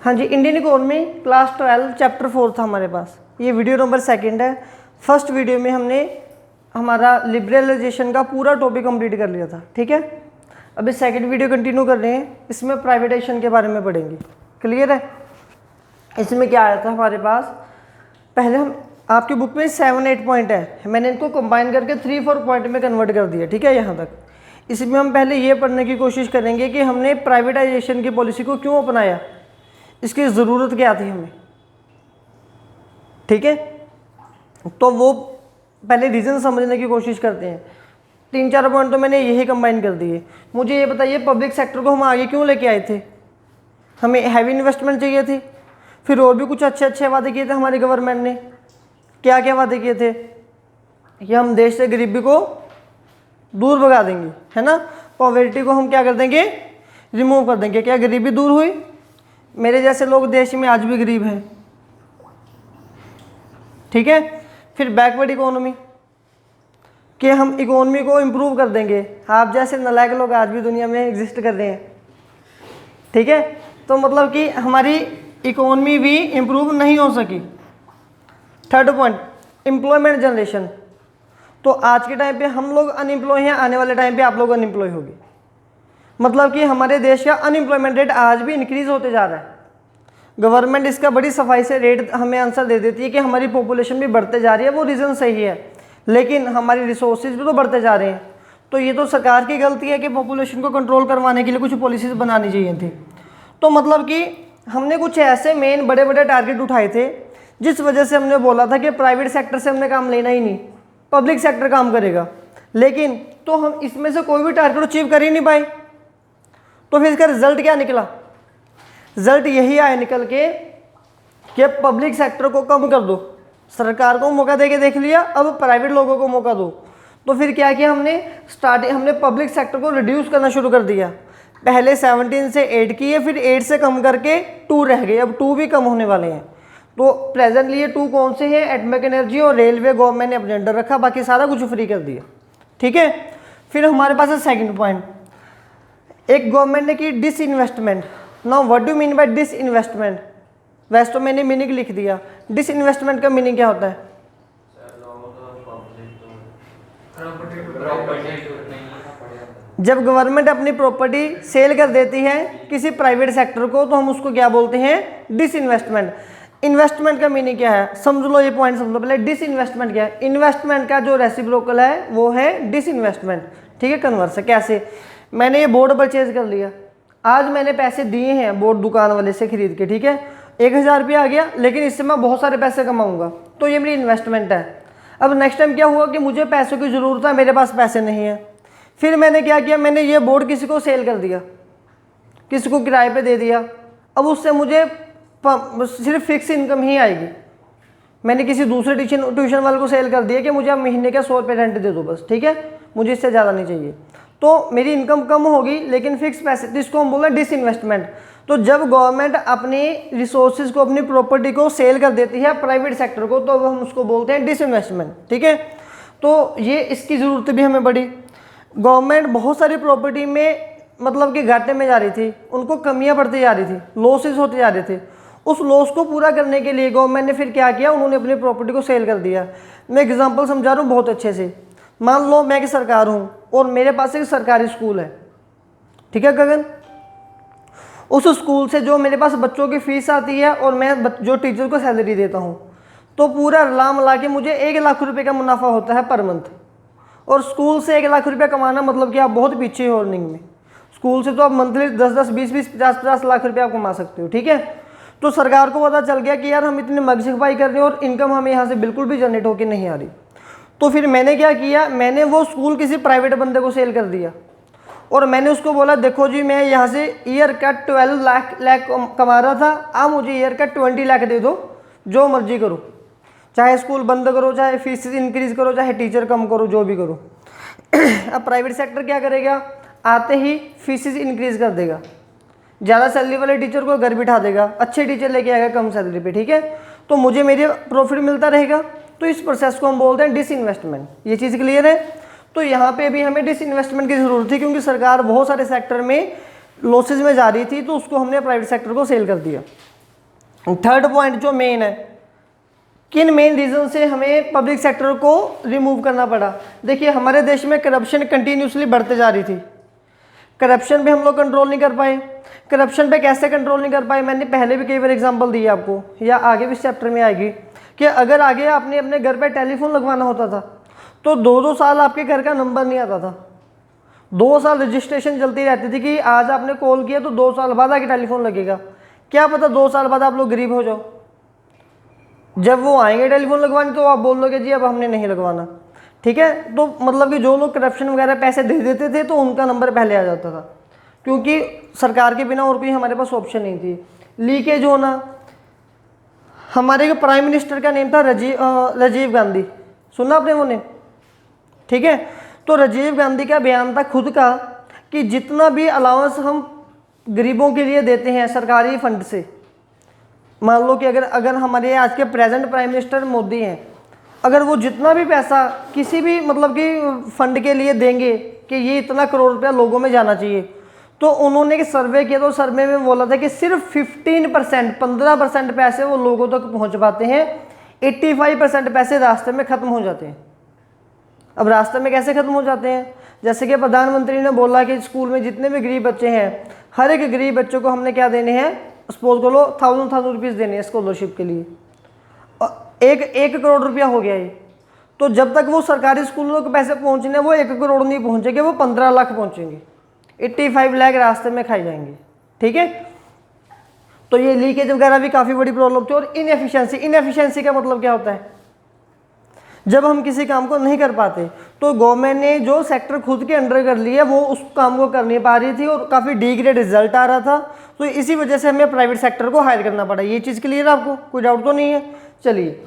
हाँ जी, Indian economy class 12 chapter 4 था हमारे पास। ये वीडियो नंबर 2 है। फर्स्ट वीडियो में हमने हमारा लिबरलाइजेशन का पूरा टॉपिक कंप्लीट कर लिया था, ठीक है। अभी सेकंड वीडियो कंटिन्यू कर रहे हैं, इसमें प्राइवेटाइजेशन के बारे में पढ़ेंगे। क्लियर है। इसमें क्या आया था हमारे पास, पहले हम आपकी बुक में 7-8 पॉइंट है, मैंने इनको कंबाइन करके 3-4 पॉइंट में कन्वर्ट कर दिया, ठीक है। यहाँ तक इसमें हम पहले ये पढ़ने की कोशिश करेंगे कि हमने प्राइवेटाइजेशन की पॉलिसी को क्यों अपनाया, इसकी ज़रूरत क्या थी हमें, ठीक है। तो वो पहले रीज़न समझने की कोशिश करते हैं। 3-4 पॉइंट तो मैंने यही कंबाइन कर दिए। मुझे ये बताइए, पब्लिक सेक्टर को हम आगे क्यों लेके आए थे? हमें हैवी इन्वेस्टमेंट चाहिए थी, फिर और भी कुछ अच्छे अच्छे वादे किए थे हमारी गवर्नमेंट ने। क्या क्या वादे किए थे कि हम देश से गरीबी को दूर भगा देंगे, है ना। पॉवर्टी को हम क्या कर देंगे, रिमूव कर देंगे। क्या गरीबी दूर हुई? मेरे जैसे लोग देश में आज भी गरीब हैं, ठीक है। फिर बैकवर्ड इकोनॉमी, कि हम इकोनॉमी को इम्प्रूव कर देंगे। आप जैसे नालायक लोग आज भी दुनिया में एग्जिस्ट कर रहे हैं, ठीक है। तो मतलब कि हमारी इकोनॉमी भी इम्प्रूव नहीं हो सकी। Third point, employment generation. तो आज के टाइम पे हम लोग अनएम्प्लॉय हैं, आने वाले टाइम पे आप लोग अनएम्प्लॉय होंगे। मतलब कि हमारे देश का अनएम्प्लॉयमेंट रेट आज भी इंक्रीज होते जा रहा है। गवर्नमेंट इसका बड़ी सफाई से रेट हमें आंसर दे देती है कि हमारी पॉपुलेशन भी बढ़ते जा रही है, वो रीज़न सही है, लेकिन हमारी रिसोर्सेज भी तो बढ़ते जा रहे हैं। तो ये तो सरकार की गलती है कि पॉपुलेशन को कंट्रोल करवाने के लिए कुछ पॉलिसीज़ बनानी चाहिए थी। तो मतलब कि हमने कुछ ऐसे मेन बड़े बड़े टारगेट उठाए थे, जिस वजह से हमने बोला था कि प्राइवेट सेक्टर से हमने काम लेना ही नहीं, पब्लिक सेक्टर काम करेगा। लेकिन तो हम इसमें से कोई भी टारगेट अचीव कर ही नहीं पाए। तो फिर इसका रिजल्ट क्या निकला? रिजल्ट यही आया निकल के कि पब्लिक सेक्टर को कम कर दो। सरकार को मौका देके देख लिया, अब प्राइवेट लोगों को मौका दो। तो फिर क्या किया हमने पब्लिक सेक्टर को रिड्यूस करना शुरू कर दिया। पहले 17 से 8 किए, फिर 8 से कम करके 2 रह गए, अब 2 भी कम होने वाले हैं। तो प्रेजेंटली ये 2 कौन से हैं? एटॉमिक एनर्जी और रेलवे गवर्नमेंट ने अपने अंडर रखा, बाकी सारा कुछ फ्री कर दिया, ठीक है। फिर हमारे पास है सेकंड पॉइंट, एक गवर्नमेंट ने की disinvestment. Now what do mean by disinvestment? वैसे तो मैंने मीनिंग लिख दिया। डिसइन्वेस्टमेंट का मीनिंग क्या होता है? जब गवर्नमेंट अपनी प्रॉपर्टी सेल कर देती है किसी प्राइवेट सेक्टर को, तो हम उसको क्या बोलते हैं? डिसइन्वेस्टमेंट। इन्वेस्टमेंट का मीनिंग क्या है? समझ लो, ये पॉइंट समझ लो पहले। डिसइन्वेस्टमेंट क्या है? इन्वेस्टमेंट का जो रेसिप्रोकल है वो है डिसइन्वेस्टमेंट, ठीक है। कन्वर्स है। कैसे? मैंने ये बोर्ड परचेज कर लिया, आज मैंने पैसे दिए हैं बोर्ड दुकान वाले से खरीद के, ठीक है। 1000 रुपया आ गया, लेकिन इससे मैं बहुत सारे पैसे कमाऊंगा, तो ये मेरी इन्वेस्टमेंट है। अब नेक्स्ट टाइम क्या हुआ कि मुझे पैसों की ज़रूरत है, मेरे पास पैसे नहीं है। फिर मैंने क्या किया, मैंने ये बोर्ड किसी को सेल कर दिया, किसी को किराए पे दे दिया। अब उससे मुझे सिर्फ फिक्स इनकम ही आएगी। मैंने किसी दूसरे ट्यूशन वाले को सेल कर दिया कि मुझे आप महीने का 100 रुपये रेंट दे दो बस, ठीक है, मुझे इससे ज़्यादा नहीं चाहिए। तो मेरी इनकम कम होगी, लेकिन फिक्स पैसे, जिसको हम बोल रहे हैं डिसइन्वेस्टमेंट। तो जब गवर्नमेंट अपनी रिसोर्सेज को, अपनी प्रॉपर्टी को सेल कर देती है प्राइवेट सेक्टर को, तो हम उसको बोलते हैं डिसइन्वेस्टमेंट, ठीक है। तो ये इसकी ज़रूरत भी हमें पड़ी। गवर्नमेंट बहुत सारी प्रॉपर्टी में मतलब कि घाटे में जा रही थी, उनको कमियां बढ़ती जा रही थी, लॉसेस होते जा रहे थे। उस लॉस को पूरा करने के लिए गवर्नमेंट ने फिर क्या किया, उन्होंने अपनी प्रॉपर्टी को सेल कर दिया। मैं एग्जांपल समझा रहा हूँ बहुत अच्छे से। मान लो मैं एक सरकार हूँ और मेरे पास एक सरकारी स्कूल है, ठीक है गगन। उस स्कूल से जो मेरे पास बच्चों की फीस आती है और मैं जो टीचर को सैलरी देता हूँ, तो पूरा मिला के मुझे 1 लाख रुपए का मुनाफा होता है पर मंथ। और स्कूल से 1 लाख रुपया कमाना मतलब कि आप बहुत पीछे हो अर्निंग में। स्कूल से तो आप मंथली 10-10, 20-20, 50-50 लाख रुपया आप कमा सकते हो, ठीक है। तो सरकार को पता चल गया कि यार हम इतनी मगजखपाई कर रहे हैं और इनकम हमें यहाँ से बिल्कुल भी जनरेट होकर नहीं आ रही। तो फिर मैंने क्या किया, मैंने वो स्कूल किसी प्राइवेट बंदे को सेल कर दिया और मैंने उसको बोला, देखो जी मैं यहाँ से ईयर का 12 लाख कमा रहा था, आप मुझे ईयर का 20 लाख दे दो, जो मर्जी करो, चाहे स्कूल बंद करो, चाहे फीस इंक्रीज करो, चाहे टीचर कम करो, जो भी करो। अब प्राइवेट सेक्टर क्या करेगा, आते ही फीसेस इंक्रीज कर देगा, ज़्यादा सैलरी वाले टीचर को घर बिठा देगा, अच्छे टीचर लेके आएगा कम सैलरी पे, ठीक है। तो मुझे मेरे प्रॉफिट मिलता रहेगा। तो इस प्रोसेस को हम बोलते हैं डिसइन्वेस्टमेंट। ये चीज़ क्लियर है। तो यहाँ पे भी हमें डिसइन्वेस्टमेंट की ज़रूरत थी, क्योंकि सरकार बहुत सारे सेक्टर में लॉसेज में जा रही थी, तो उसको हमने प्राइवेट सेक्टर को सेल कर दिया। थर्ड पॉइंट जो मेन है, किन मेन रीज़न से हमें पब्लिक सेक्टर को रिमूव करना पड़ा। देखिए हमारे देश में करप्शन कंटिन्यूसली बढ़ते जा रही थी, करप्शन पे हम लोग कंट्रोल नहीं कर पाए। करप्शन पे कैसे कंट्रोल नहीं कर पाए, मैंने पहले भी कई बार एग्जांपल दी आपको, या आगे भी इस चैप्टर में आएगी, कि अगर आगे आपने अपने घर पे टेलीफोन लगवाना होता था तो 2-2 साल आपके घर का नंबर नहीं आता था, 2 साल रजिस्ट्रेशन चलती रहती थी कि आज आपने कॉल किया तो 2 साल बाद आके टेलीफोन लगेगा। क्या पता 2 साल बाद आप लोग गरीब हो जाओ, जब वो आएंगे टेलीफोन लगवाने तो आप बोल दोगे जी अब हमने नहीं लगवाना। ठीक है, तो मतलब कि जो लोग करप्शन वगैरह पैसे दे देते थे तो उनका नंबर पहले आ जाता था, क्योंकि सरकार के बिना और कोई हमारे पास ऑप्शन नहीं थी। लीकेज होना, हमारे जो प्राइम मिनिस्टर का नेम था राजीव गांधी, सुना आपने वो नेम? ठीक है, तो राजीव गांधी का बयान था खुद का कि जितना भी अलाउंस हम गरीबों के लिए देते हैं सरकारी फंड से, मान लो कि अगर हमारे आज के प्रेजेंट प्राइम मिनिस्टर मोदी हैं, अगर वो जितना भी पैसा किसी भी मतलब कि फंड के लिए देंगे कि ये इतना करोड़ रुपया लोगों में जाना चाहिए, तो उन्होंने एक सर्वे किया तो सर्वे में बोला था कि सिर्फ 15% पैसे वो लोगों तक पहुंच पाते हैं, 85% पैसे रास्ते में ख़त्म हो जाते हैं। अब रास्ते में कैसे ख़त्म हो जाते हैं, जैसे कि प्रधानमंत्री ने बोला कि स्कूल में जितने भी गरीब बच्चे हैं, हर एक गरीब बच्चों को हमने क्या देने हैं, सपोज करो 1000 रुपीज़ देने हैं स्कॉलरशिप के लिए, 1 करोड़ रुपया हो गया ये। तो जब तक वो सरकारी स्कूलों के पैसे पहुंचने वो 1 करोड़ नहीं पहुंचेंगे, वो 15 लाख पहुंचेंगे, 85 लाख रास्ते में खाए जाएंगे। ठीक है, तो ये लीकेज वगैरह भी काफ़ी बड़ी प्रॉब्लम थी। और इनएफिशिएंसी का मतलब क्या होता है, जब हम किसी काम को नहीं कर पाते तो गवर्नमेंट ने जो सेक्टर खुद के अंडर कर लिया वो उस काम को कर नहीं पा रही थी और काफ़ी डिग्रेड रिजल्ट आ रहा था, तो इसी वजह से हमें प्राइवेट सेक्टर को हायर करना पड़ा। ये चीज़ क्लियर है आपको, कोई डाउट तो नहीं है? चलिए,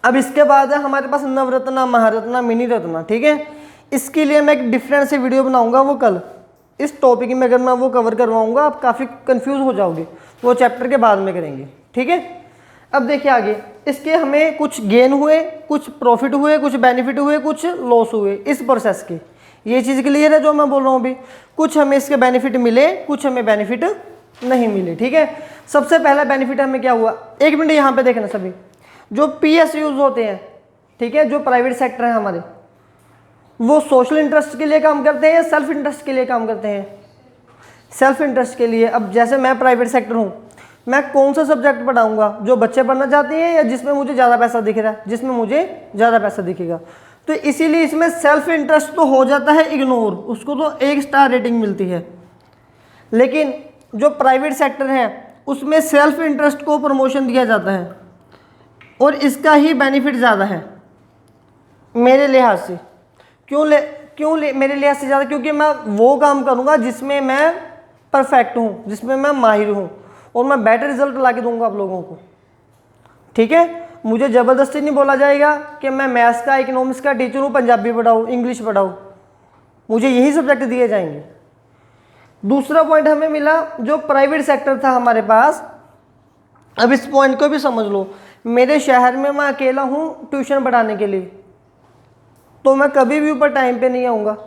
अब इसके बाद है हमारे पास नवरत्ना, महारत्ना, मिनी रत्ना। ठीक है, इसके लिए मैं एक डिफरेंट से वीडियो बनाऊंगा, वो कल इस टॉपिक में अगर मैं वो कवर करवाऊंगा आप काफ़ी कंफ्यूज हो जाओगे, वो चैप्टर के बाद में करेंगे। ठीक है, अब देखिए आगे इसके हमें कुछ गेन हुए, कुछ प्रॉफिट हुए, कुछ बेनिफिट हुए, कुछ लॉस हुए इस प्रोसेस के। ये चीज़ क्लियर है जो मैं बोल रहा हूँ अभी? कुछ हमें इसके बेनिफिट मिले, कुछ हमें बेनिफिट नहीं मिले। ठीक है, सबसे पहला बेनिफिट हमें क्या हुआ, 1 मिनट यहाँ पे देखना सभी, जो PSUs होते हैं, ठीक है, जो प्राइवेट सेक्टर है हमारे, वो सोशल इंटरेस्ट के लिए काम करते हैं या सेल्फ इंटरेस्ट के लिए काम करते हैं? सेल्फ इंटरेस्ट के लिए। अब जैसे मैं प्राइवेट सेक्टर हूँ, मैं कौन सा सब्जेक्ट पढ़ाऊंगा, जो बच्चे पढ़ना चाहते हैं या जिसमें मुझे ज़्यादा पैसा दिख रहा है, जिसमें मुझे ज़्यादा पैसा दिखेगा। तो इसीलिए इसमें सेल्फ इंटरेस्ट तो हो जाता है इग्नोर, उसको तो 1 स्टार रेटिंग मिलती है। लेकिन जो प्राइवेट सेक्टर है उसमें सेल्फ इंटरेस्ट को प्रमोशन दिया जाता है और इसका ही बेनिफिट ज़्यादा है मेरे लिहाज से। क्यों मेरे लिहाज से ज़्यादा? क्योंकि मैं वो काम करूँगा जिसमें मैं परफेक्ट हूँ, जिसमें मैं माहिर हूँ, और मैं बेटर रिजल्ट ला के दूंगा आप लोगों को। ठीक है, मुझे ज़बरदस्ती नहीं बोला जाएगा कि मैं मैथ्स का, इकोनॉमिक्स का टीचर हूँ, पंजाबी पढ़ाऊँ, इंग्लिश पढ़ाऊँ, मुझे यही सब्जेक्ट दिए जाएंगे। दूसरा पॉइंट हमें मिला, जो प्राइवेट सेक्टर था हमारे पास, अब इस पॉइंट को भी समझ लो, मेरे शहर में मैं अकेला हूँ ट्यूशन पढ़ाने के लिए, तो मैं कभी भी ऊपर टाइम पे नहीं आऊँगा,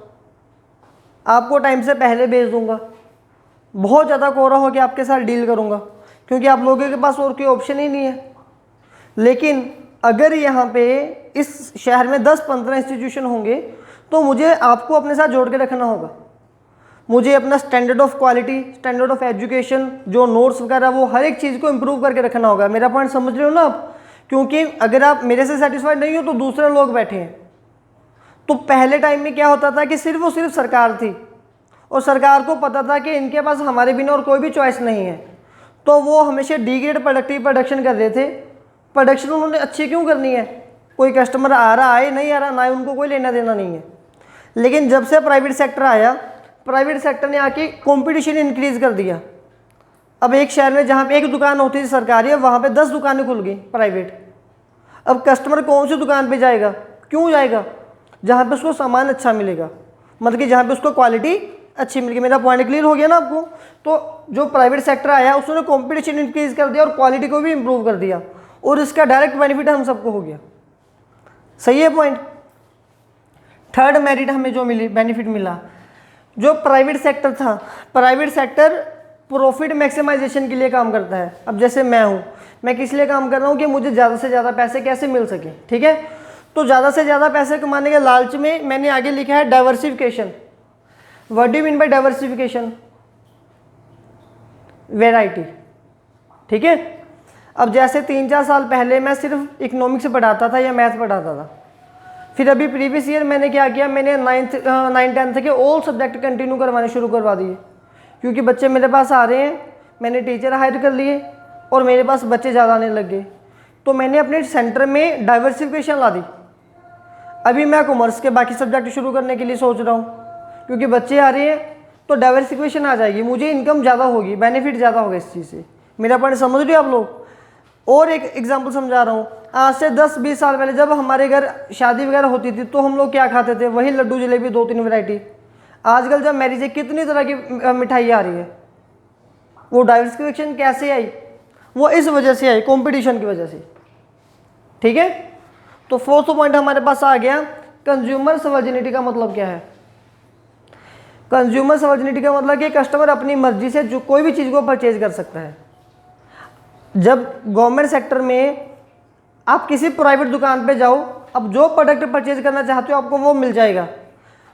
आपको टाइम से पहले भेज दूँगा, बहुत ज़्यादा कोरा हो के आपके साथ डील करूँगा, क्योंकि आप लोगों के पास और कोई ऑप्शन ही नहीं है। लेकिन अगर यहाँ पे इस शहर में 10-15 इंस्टीट्यूशन होंगे तो मुझे आपको अपने साथ जोड़ के रखना होगा। मुझे अपना standard of quality, standard of education, जो नोट्स वगैरह, वो हर एक चीज़ को इम्प्रूव करके रखना होगा। मेरा पॉइंट समझ रहे हो ना आप? क्योंकि अगर आप मेरे से सेटिस्फाइड नहीं हो तो दूसरे लोग बैठे हैं। तो पहले टाइम में क्या होता था कि सिर्फ और सिर्फ सरकार थी और सरकार को पता था कि इनके पास हमारे बिना और कोई भी चॉइस नहीं है, तो वो हमेशा डिग्रेड प्रोडक्शन कर रहे थे। प्रोडक्शन उन्होंने अच्छी क्यों करनी है, कोई कस्टमर आ रहा आए, नहीं आ रहा ना, उनको कोई लेना देना नहीं है। लेकिन जब से प्राइवेट सेक्टर आया, प्राइवेट सेक्टर ने आके कंपटीशन इंक्रीज कर दिया। अब एक शहर में जहाँ पे एक दुकान होती थी सरकारी, वहाँ पे 10 दुकानें खुल गई प्राइवेट। अब कस्टमर कौन सी दुकान पे जाएगा, क्यों जाएगा? जहाँ पे उसको सामान अच्छा मिलेगा, मतलब कि जहाँ पे उसको क्वालिटी अच्छी मिलेगी। मेरा पॉइंट क्लियर हो गया ना आपको? तो जो प्राइवेट सेक्टर आया उसने कंपटीशन इंक्रीज कर दिया और क्वालिटी को भी इंप्रूव कर दिया, और इसका डायरेक्ट बेनिफिट हम सबको हो गया। सही है पॉइंट? थर्ड मेरिट हमें जो मिली, बेनिफिट मिला, जो प्राइवेट सेक्टर था, प्राइवेट सेक्टर प्रॉफिट मैक्सिमाइजेशन के लिए काम करता है। अब जैसे मैं हूँ, मैं किस लिए काम कर रहा हूँ कि मुझे ज़्यादा से ज़्यादा पैसे कैसे मिल सके, ठीक है। तो ज़्यादा से ज़्यादा पैसे कमाने के लालच में मैंने आगे लिखा है diversification. What do you mean by diversification? Variety, ठीक है। अब जैसे 3-4 साल पहले मैं सिर्फ इकोनॉमिक्स पढ़ाता था या मैथ पढ़ाता था, फिर अभी प्रीवियस ईयर मैंने क्या किया, मैंने 9th-10th के ऑल सब्जेक्ट कंटिन्यू करवाने शुरू करवा दिए, क्योंकि बच्चे मेरे पास आ रहे हैं, मैंने टीचर हायर कर लिए और मेरे पास बच्चे ज़्यादा आने लग गए, तो मैंने अपने सेंटर में डाइवर्सिफिकेशन ला दी। अभी मैं कॉमर्स के बाकी सब्जेक्ट शुरू करने के लिए सोच रहा हूँ, क्योंकि बच्चे आ रहे हैं तो डाइवर्सिफिकेशन आ जाएगी, मुझे इनकम ज़्यादा होगी, बेनिफिट ज़्यादा होगा इस चीज़ से। मेरा पॉइंट समझ रहे हो आप लोग? और एक एग्जांपल समझा रहा हूँ, आज से 10-20 साल पहले जब हमारे घर शादी वगैरह होती थी तो हम लोग क्या खाते थे, वही लड्डू जलेबी 2-3 वैरायटी। आजकल जब मैरिज है कितनी तरह की मिठाई आ रही है। वो डाइवर्सिफिकेशन कैसे आई? वो इस वजह से आई, कंपटीशन की वजह से, ठीक है। तो फोर्थ पॉइंट हमारे पास आ गया, कंज्यूमर सवर्जिनिटी का मतलब क्या है? कंज्यूमर सवर्जिनिटी का मतलब कि कस्टमर अपनी मर्जी से जो कोई भी चीज़ को परचेज कर सकता है। जब गवर्नमेंट सेक्टर में आप किसी प्राइवेट दुकान पे जाओ, अब जो प्रोडक्ट परचेज करना चाहते हो आपको वो मिल जाएगा।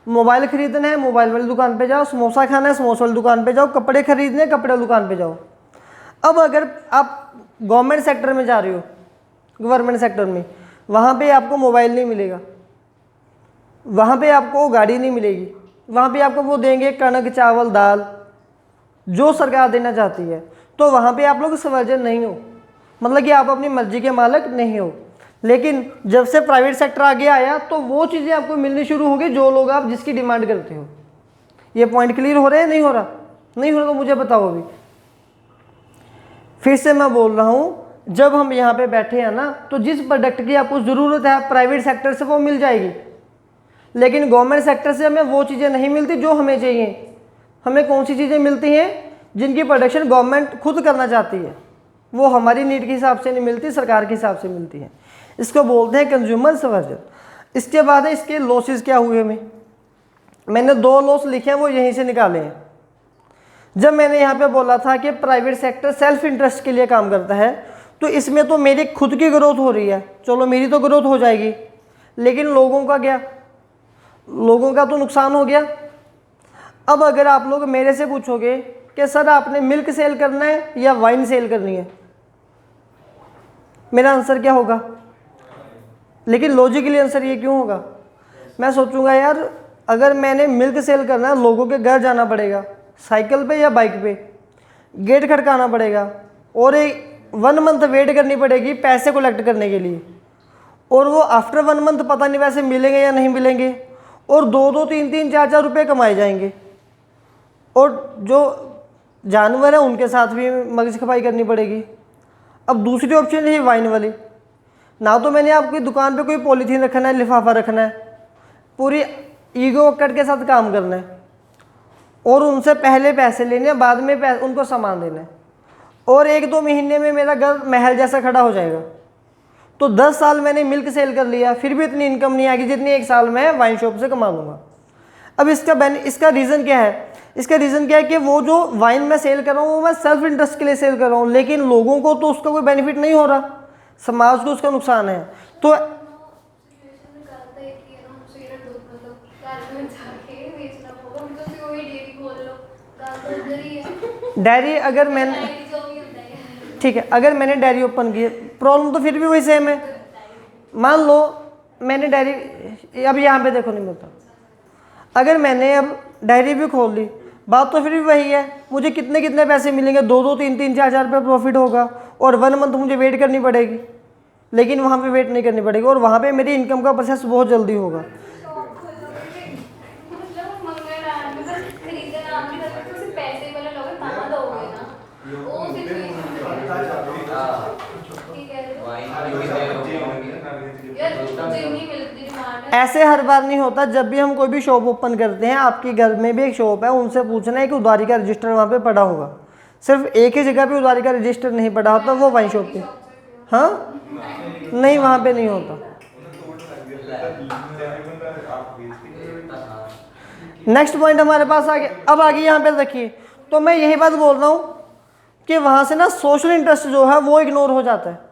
मोबाइल खरीदना है, मोबाइल वाली दुकान पे जाओ, समोसा खाना है, समोसा वाली दुकान पे जाओ, कपड़े खरीदने कपड़े वाली दुकान पे जाओ। अब अगर आप गवर्नमेंट सेक्टर में जा रहे हो, गवर्नमेंट सेक्टर में, वहाँ पे आपको मोबाइल नहीं मिलेगा, वहाँ पे आपको गाड़ी नहीं मिलेगी, वहाँ पे आपको वो देंगे कणक चावल दाल जो सरकार देना चाहती है, तो वहाँ पे आप लोग सवर्जन नहीं हो, मतलब कि आप अपनी मर्जी के मालिक नहीं हो। लेकिन जब से प्राइवेट सेक्टर आगे आया तो वो चीज़ें आपको मिलनी शुरू हो गई जो लोग आप जिसकी डिमांड करते हो। ये पॉइंट क्लियर हो रहा है? नहीं हो रहा? नहीं हो रहा तो मुझे बताओ अभी। फिर से मैं बोल रहा हूँ, जब हम यहाँ पे बैठे हैं ना, तो जिस प्रोडक्ट की आपको ज़रूरत है प्राइवेट सेक्टर से वो मिल जाएगी, लेकिन गवर्नमेंट सेक्टर से हमें वो चीज़ें नहीं मिलती जो हमें चाहिए। हमें कौन सी चीज़ें मिलती हैं? जिनकी प्रोडक्शन गवर्नमेंट खुद करना चाहती है, वो हमारी नीड के हिसाब से नहीं मिलती, सरकार के हिसाब से मिलती है। इसको बोलते हैं कंज्यूमर सवर्जन। इसके बाद है इसके लॉसेस क्या हुए हमें। मैंने 2 लॉस लिखे हैं, वो यहीं से निकाले हैं। जब मैंने यहाँ पे बोला था कि प्राइवेट सेक्टर सेल्फ इंटरेस्ट के लिए काम करता है, तो इसमें तो मेरी खुद की ग्रोथ हो रही है, चलो मेरी तो ग्रोथ हो जाएगी, लेकिन लोगों का क्या? लोगों का तो नुकसान हो गया। अब अगर आप लोग मेरे से पूछोगे कि सर आपने मिल्क सेल करना है या वाइन सेल करनी है, मेरा आंसर क्या होगा? लेकिन लॉजिकली आंसर ये क्यों होगा? मैं सोचूंगा यार अगर मैंने मिल्क सेल करना है, लोगों के घर जाना पड़ेगा, साइकिल पे या बाइक पे, गेट खड़काना पड़ेगा और 1 मंथ वेट करनी पड़ेगी पैसे कलेक्ट करने के लिए, और वो आफ्टर 1 मंथ पता नहीं वैसे मिलेंगे या नहीं मिलेंगे, और 2-2, 3-3, 4-4 रुपये कमाए जाएंगे, और जो जानवर है उनके साथ भी मगज खपाई करनी पड़ेगी। अब दूसरी ऑप्शन है वाइन वाली, ना तो मैंने आपकी दुकान पे कोई पॉलीथीन रखना है, लिफाफा रखना है, पूरी ईगो कट के साथ काम करना है और उनसे पहले पैसे लेने हैं, बाद में उनको सामान देना है, और 1-2 महीने में मेरा घर महल जैसा खड़ा हो जाएगा। तो 10 साल मैंने मिल्क सेल कर लिया, फिर भी इतनी इनकम नहीं आएगी जितनी 1 साल में वाइन शॉप से कमा लूँगा। अब इसका रीज़न क्या है? इसका रीज़न क्या है कि वो जो वाइन मैं सेल कर रहा हूँ वो मैं सेल्फ इंटरेस्ट के लिए सेल कर रहा हूँ, लेकिन लोगों को तो उसका कोई बेनिफिट नहीं हो रहा, समाज को उसका नुकसान है। तो डायरी अगर मैंने, ठीक है, अगर मैंने डायरी ओपन की, प्रॉब्लम तो फिर भी वही सेम है। मान लो मैंने डायरी, अब यहाँ पे देखो नहीं मिलता, अगर मैंने अब डायरी भी खोल ली, बात तो फिर भी वही है, मुझे कितने कितने पैसे मिलेंगे, 2-2, 3-3, 4-4 रुपये प्रॉफिट होगा, और 1 मंथ मुझे वेट करनी पड़ेगी, लेकिन वहाँ पे वेट नहीं करनी पड़ेगी, और वहाँ पे मेरी इनकम का प्रोसेस बहुत जल्दी होगा। ऐसे हर बार नहीं होता। जब भी हम कोई भी शॉप ओपन करते हैं, आपके घर में भी एक शॉप है, उनसे पूछना है कि उधारी का रजिस्टर वहाँ पे पड़ा होगा। सिर्फ एक ही जगह पे उधारी का रजिस्टर नहीं पड़ा होता, वो वाइन शॉप पे। हाँ नहीं, वहाँ पे नहीं होता। नेक्स्ट पॉइंट हमारे पास आ गया। अब आगे यहाँ पे देखिए, तो मैं यही बात बोल रहा हूँ कि वहाँ से ना सोशल इंटरेस्ट जो है वो इग्नोर हो जाता है।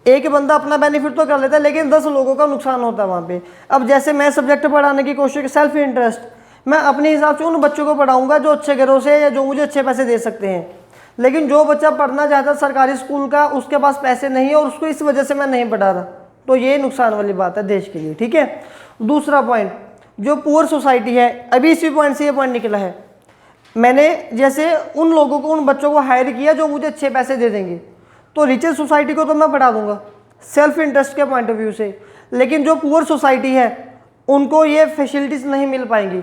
एक बंदा अपना बेनिफिट तो कर लेता है लेकिन 10 लोगों का नुकसान होता है वहाँ पे। अब जैसे मैं सब्जेक्ट पढ़ाने की कोशिश, सेल्फ इंटरेस्ट, मैं अपने हिसाब से उन बच्चों को पढ़ाऊंगा जो अच्छे घरों से या जो मुझे अच्छे पैसे दे सकते हैं। लेकिन जो बच्चा पढ़ना चाहता है सरकारी स्कूल का, उसके पास पैसे नहीं है और उसको इस वजह से मैं नहीं पढ़ा रहा, तो ये नुकसान वाली बात है देश के लिए। ठीक है। दूसरा पॉइंट, जो पुअर सोसाइटी है, अभी इसी पॉइंट से ये पॉइंट निकला है। मैंने जैसे उन लोगों को, उन बच्चों को हायर किया जो मुझे अच्छे पैसे दे देंगे, तो रिचेस्ट सोसाइटी को तो मैं पढ़ा दूंगा सेल्फ इंटरेस्ट के पॉइंट ऑफ व्यू से, लेकिन जो पुअर सोसाइटी है उनको ये फैसिलिटीज़ नहीं मिल पाएंगी,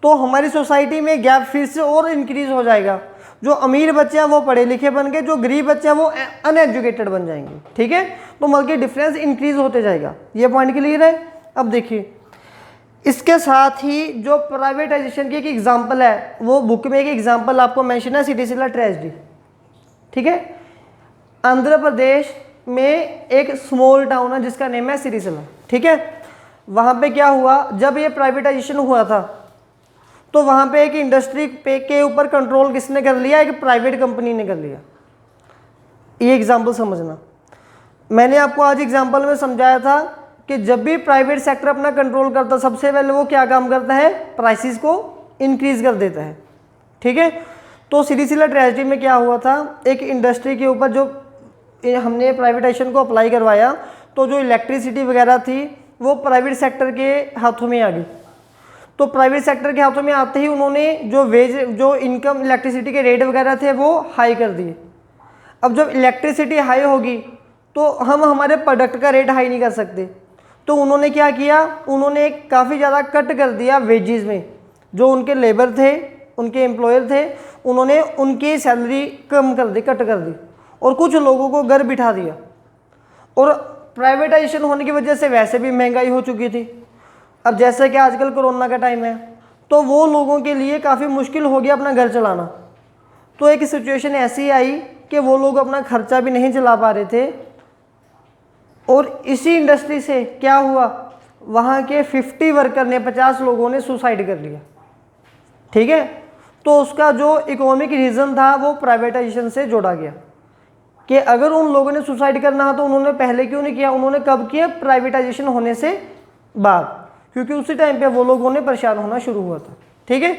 तो हमारी सोसाइटी में गैप फिर से और इंक्रीज हो जाएगा। जो अमीर बच्चे हैं वो पढ़े लिखे बन गए, जो गरीब बच्चे हैं वो अनएजुकेटेड बन जाएंगे। ठीक है। तो बल्कि डिफरेंस इंक्रीज होते जाएगा। ये पॉइंट क्लियर है। अब देखिए, इसके साथ ही जो प्राइवेटाइजेशन की एक एग्जांपल है, वो बुक में एक एग्जांपल आपको मेंशन है, सिटीसीला ट्रेजेडी। ठीक है। आंध्र प्रदेश में एक स्मॉल टाउन है जिसका नेम है सिरीसिला। ठीक है। वहाँ पे क्या हुआ, जब ये प्राइवेटाइजेशन हुआ था तो वहाँ पे एक इंडस्ट्री पे के ऊपर कंट्रोल किसने कर लिया, एक प्राइवेट कंपनी ने कर लिया। ये एग्जांपल समझना, मैंने आपको आज एग्जांपल में समझाया था कि जब भी प्राइवेट सेक्टर अपना कंट्रोल करता, सबसे पहले वो क्या काम करता है, प्राइसेस को इंक्रीज कर देता है। ठीक है। तो सिरीसिला ट्रेजेडी में क्या हुआ था, एक इंडस्ट्री के ऊपर जो हमने प्राइवेटाइजेशन को अप्लाई करवाया, तो जो इलेक्ट्रिसिटी वगैरह थी वो प्राइवेट सेक्टर के हाथों में आ गई। तो प्राइवेट सेक्टर के हाथों में आते ही उन्होंने जो इनकम, इलेक्ट्रिसिटी के रेट वगैरह थे वो हाई कर दिए। अब जब इलेक्ट्रिसिटी हाई होगी तो हम हमारे प्रोडक्ट का रेट हाई नहीं कर सकते, तो उन्होंने क्या किया, उन्होंने काफ़ी ज़्यादा कट कर दिया वेजेस में। जो उनके लेबर थे, उनके एम्प्लॉयर थे, उन्होंने उनकी सैलरी कम कर दी, कट कर दी, और कुछ लोगों को घर बिठा दिया। और प्राइवेटाइजेशन होने की वजह से वैसे भी महंगाई हो चुकी थी। अब जैसे कि आजकल कोरोना का टाइम है, तो वो लोगों के लिए काफ़ी मुश्किल हो गया अपना घर चलाना। तो एक सिचुएशन ऐसी आई कि वो लोग अपना खर्चा भी नहीं चला पा रहे थे, और इसी इंडस्ट्री से क्या हुआ, वहाँ के 50 वर्कर ने, 50 लोगों ने सुसाइड कर लिया। ठीक है। तो उसका जो इकोनॉमिक रीज़न था वो प्राइवेटाइजेशन से जोड़ा गया कि अगर उन लोगों ने सुसाइड करना है तो उन्होंने पहले क्यों नहीं किया, उन्होंने कब किया, प्राइवेटाइजेशन होने से बाद, क्योंकि उसी टाइम पे वो लोगों ने परेशान होना शुरू हुआ था। ठीक है।